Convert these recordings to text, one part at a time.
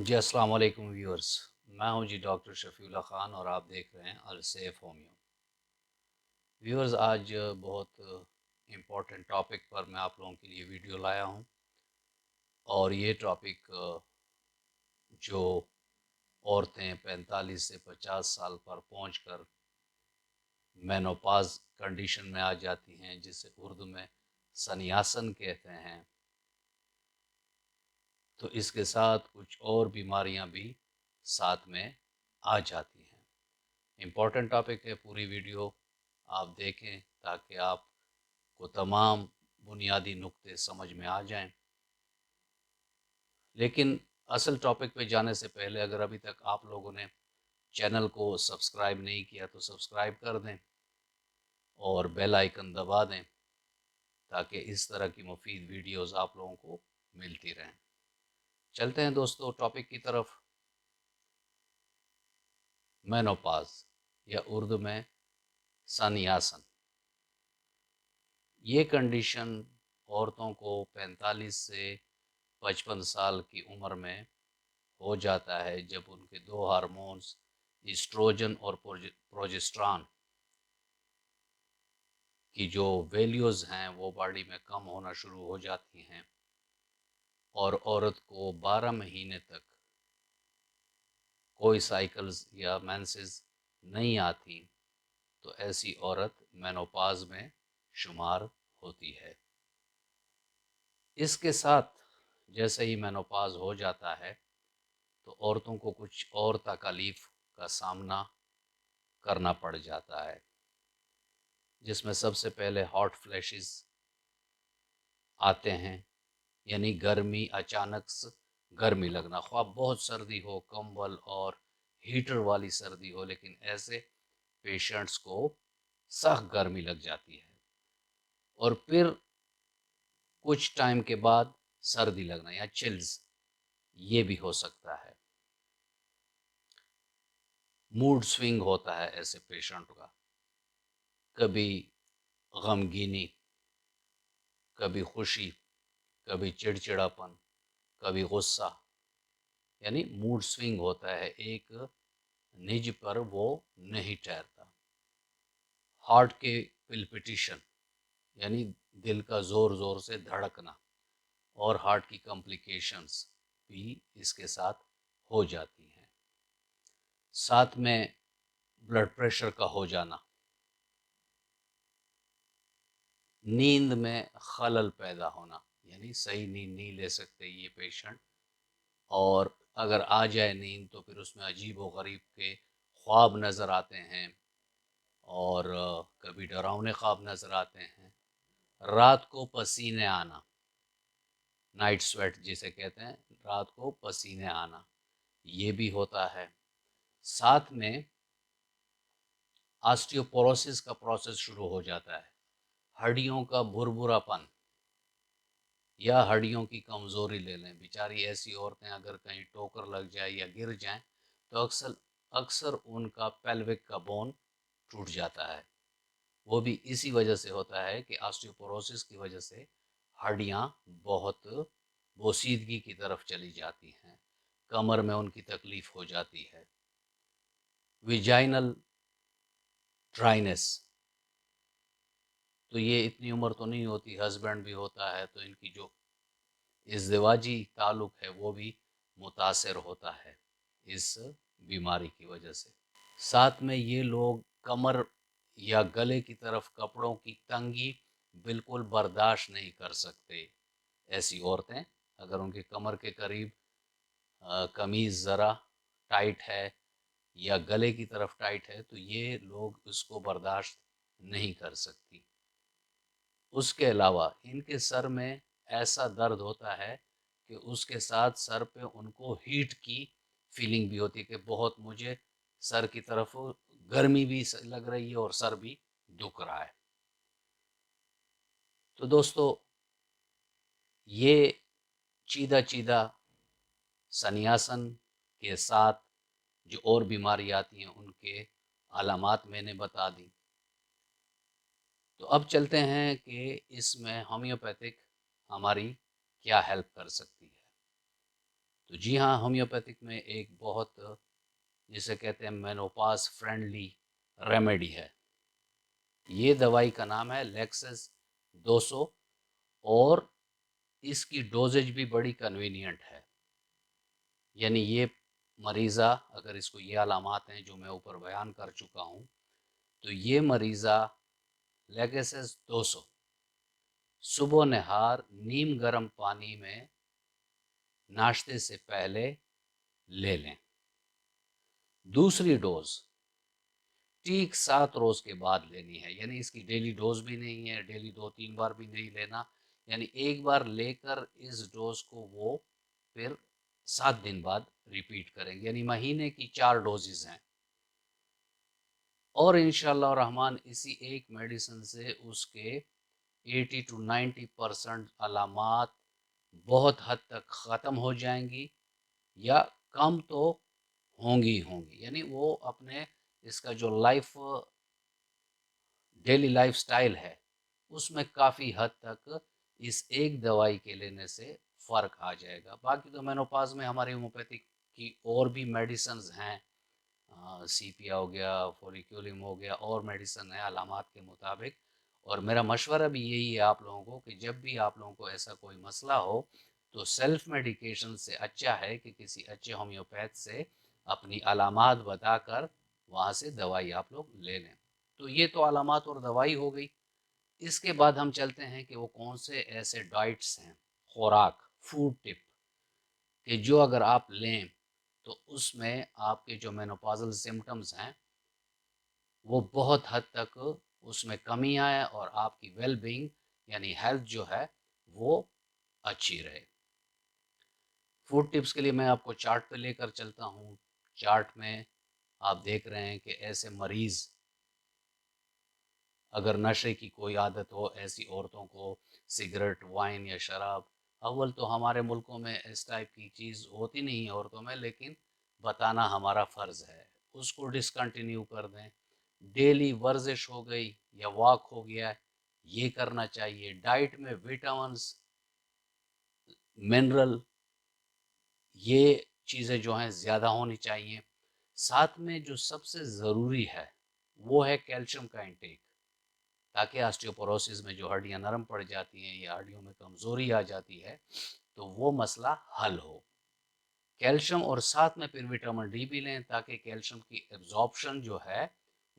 जी अस्सलाम वालेकुम व्यूअर्स। मैं हूं जी डॉक्टर शफीउल्लाह ख़ान और आप देख रहे हैं अलसेफ होमियो। व्यूअर्स, आज बहुत इम्पोर्टेंट टॉपिक पर मैं आप लोगों के लिए वीडियो लाया हूं और ये टॉपिक जो औरतें 45 से 50 साल पर पहुंचकर मेनोपॉज कंडीशन में आ जाती हैं, जिसे उर्दू में सन्यासन कहते हैं, तो इसके साथ कुछ और बीमारियां भी साथ में आ जाती हैं। इम्पॉर्टेंट टॉपिक है, पूरी वीडियो आप देखें ताकि आपको तमाम बुनियादी नुक्ते समझ में आ जाएं। लेकिन असल टॉपिक पे जाने से पहले अगर अभी तक आप लोगों ने चैनल को सब्सक्राइब नहीं किया तो सब्सक्राइब कर दें और बेल आइकन दबा दें ताकि इस तरह की मुफीद वीडियोस आप लोगों को मिलती रहें। चलते हैं दोस्तों टॉपिक की तरफ। मेनोपॉज या उर्दू में सन्यासन, ये कंडीशन औरतों को 45 से 55 साल की उम्र में हो जाता है, जब उनके दो हार्मोन्स ईस्ट्रोजन और प्रोजेस्टेरॉन की जो वैल्यूज़ हैं वो बॉडी में कम होना शुरू हो जाती हैं और औरत को 12 महीने तक कोई साइकिल्स या मेंसेस नहीं आती, तो ऐसी औरत मेनोपॉज में शुमार होती है। इसके साथ जैसे ही मेनोपॉज हो जाता है तो औरतों को कुछ और तकलीफ का सामना करना पड़ जाता है, जिसमें सबसे पहले हॉट फ्लैशेस आते हैं, यानी गर्मी, अचानक से गर्मी लगना, ख्वाह बहुत सर्दी हो, कंबल और हीटर वाली सर्दी हो, लेकिन ऐसे पेशेंट्स को सख्त गर्मी लग जाती है। और फिर कुछ टाइम के बाद सर्दी लगना या चिल्स, ये भी हो सकता है। मूड स्विंग होता है ऐसे पेशेंट का, कभी गमगीनी, कभी खुशी, कभी चिड़चिड़ापन, कभी गुस्सा, यानी मूड स्विंग होता है, एक निज पर वो नहीं ठहरता। हार्ट के पिल्पिटेशन, यानी दिल का ज़ोर ज़ोर से धड़कना और हार्ट की कॉम्प्लिकेशंस भी इसके साथ हो जाती हैं। साथ में ब्लड प्रेशर का हो जाना, नींद में खलल पैदा होना, यानी सही नींद नहीं ले सकते ये पेशेंट, और अगर आ जाए नींद तो फिर उसमें अजीब व गरीब के ख्वाब नज़र आते हैं और कभी डरावने ख्वाब नज़र आते हैं। रात को पसीने आना, नाइट स्वेट जिसे कहते हैं, रात को पसीने आना, ये भी होता है। साथ में ऑस्टियोपोरोसिस का प्रोसेस शुरू हो जाता है, हड्डियों का भुरभुरापन या हड्डियों की कमज़ोरी ले लें। बेचारी ऐसी औरतें अगर कहीं ठोकर लग जाए या गिर जाएं तो अक्सर अक्सर उनका पेल्विक का बोन टूट जाता है। वो भी इसी वजह से होता है कि ऑस्टियोपोरोसिस की वजह से हड्डियां बहुत बोसीदगी की तरफ चली जाती हैं, कमर में उनकी तकलीफ हो जाती है। विजाइनल ड्राइनेस, तो ये इतनी उम्र तो नहीं होती, हस्बैंड भी होता है तो इनकी जो इज़्दिवाजी ताल्लुक़ है वो भी मुतासर होता है इस बीमारी की वजह से। साथ में ये लोग कमर या गले की तरफ कपड़ों की तंगी बिल्कुल बर्दाश्त नहीं कर सकते। ऐसी औरतें अगर उनके कमर के करीब कमीज़ ज़रा टाइट है या गले की तरफ टाइट है तो ये लोग उसको बर्दाश्त नहीं कर सकती। उसके अलावा इनके सर में ऐसा दर्द होता है कि उसके साथ सर पे उनको हीट की फीलिंग भी होती है कि बहुत मुझे सर की तरफ गर्मी भी लग रही है और सर भी दुख रहा है। तो दोस्तों, ये चीदा चीदा सन्यासन के साथ जो और बीमारी आती हैं उनके अलामात मैंने बता दी। तो अब चलते हैं कि इसमें होम्योपैथिक हमारी क्या हेल्प कर सकती है। تو جی ہاں، ہومیوپیتھک میں ایک بہت جسے کہتے ہیں مینوپاز فرینڈلی ریمیڈی ہے. یہ دوائی کا نام ہے لیکسس 200 اور اس کی ڈوزج بھی بڑی کنوینینٹ ہے. یعنی یہ مریضہ اگر اس کو یہ علامات ہیں جو میں اوپر بیان کر چکا ہوں تو یہ مریضہ لیکسس 200 صبح نہار نیم گرم پانی میں ناشتے سے پہلے لے لیں. دوسری ڈوز ٹھیک 7 روز کے بعد لینی ہے. یعنی اس کی ڈیلی ڈوز بھی نہیں ہے، ڈیلی 2-3 بار بھی نہیں لینا. یعنی ایک بار لے کر اس ڈوز کو وہ پھر 7 دن بعد ریپیٹ کریں گے. یعنی مہینے کی 4 ڈوزز ہیں. اور انشاءاللہ الرحمن اسی ایک میڈیسن سے اس کے 80-90% علامات بہت حد تک ختم ہو جائیں گی یا کم تو ہوں گی. یعنی وہ اپنے اس کا جو ڈیلی لائف سٹائل ہے اس میں کافی حد تک اس ایک دوائی کے لینے سے فرق آ جائے گا. باقی تو مینوپاز میں ہماری ہومیوپیتھک کی اور بھی میڈیسنز ہیں، سی پیا ہو گیا، فولیکیولم ہو گیا، اور میڈیسن ہے علامات کے مطابق. اور میرا مشورہ بھی یہی ہے آپ لوگوں کو کہ جب بھی آپ لوگوں کو ایسا کوئی مسئلہ ہو تو سیلف میڈیکیشن سے اچھا ہے کہ کسی اچھے ہومیوپیتھ سے اپنی علامات بتا کر وہاں سے دوائی آپ لوگ لے لیں. تو یہ تو علامات اور دوائی ہو گئی. اس کے بعد ہم چلتے ہیں کہ وہ کون سے ایسے ڈائٹس ہیں، خوراک، فوڈ ٹپ کہ جو اگر آپ لیں تو اس میں آپ کے جو مینوپازل سمٹمز ہیں وہ بہت حد تک اس میں کمی آئے اور آپ کی ویل بینگ یعنی ہیلتھ جو ہے وہ اچھی رہے. فوڈ ٹپس کے لیے میں آپ کو چارٹ پہ لے کر چلتا ہوں. چارٹ میں آپ دیکھ رہے ہیں کہ ایسے مریض اگر نشے کی کوئی عادت ہو، ایسی عورتوں کو سگریٹ، وائن یا شراب، اول تو ہمارے ملکوں میں اس ٹائپ کی چیز ہوتی نہیں ہے عورتوں میں، لیکن بتانا ہمارا فرض ہے. اس کو ڈسکنٹینیو کر دیں. ڈیلی ورزش ہو گئی یا واک ہو گیا، یہ کرنا چاہیے. ڈائٹ میں وٹامنز، منرل، یہ چیزیں جو ہیں زیادہ ہونی چاہیے. ساتھ میں جو سب سے ضروری ہے وہ ہے کیلشیم کا انٹیک، تاکہ آسٹیوپوروسس میں جو ہڈیاں نرم پڑ جاتی ہیں یا ہڈیوں میں کمزوری آ جاتی ہے تو وہ مسئلہ حل ہو. کیلشیم اور ساتھ میں پھر وٹامن ڈی بھی لیں تاکہ کیلشیم کی ایبزارپشن جو ہے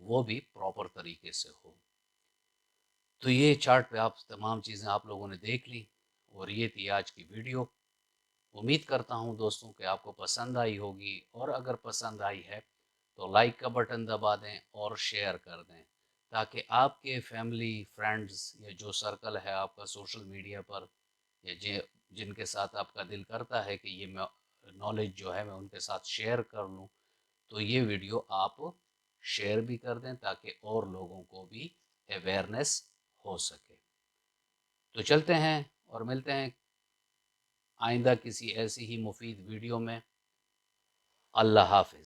وہ بھی پراپر طریقے سے ہو. تو یہ چارٹ پہ آپ تمام چیزیں آپ لوگوں نے دیکھ لی اور یہ تھی آج کی ویڈیو. امید کرتا ہوں دوستوں کہ آپ کو پسند آئی ہوگی، اور اگر پسند آئی ہے تو لائک کا بٹن دبا دیں اور شیئر کر دیں تاکہ آپ کے فیملی، فرینڈز یا جو سرکل ہے آپ کا سوشل میڈیا پر یا جن کے ساتھ آپ کا دل کرتا ہے کہ یہ نالج جو ہے میں ان کے ساتھ شیئر کر لوں، تو یہ ویڈیو آپ شیئر بھی کر دیں تاکہ اور لوگوں کو بھی اویئرنیس ہو سکے. تو چلتے ہیں اور ملتے ہیں آئندہ کسی ایسی ہی مفید ویڈیو میں. اللہ حافظ.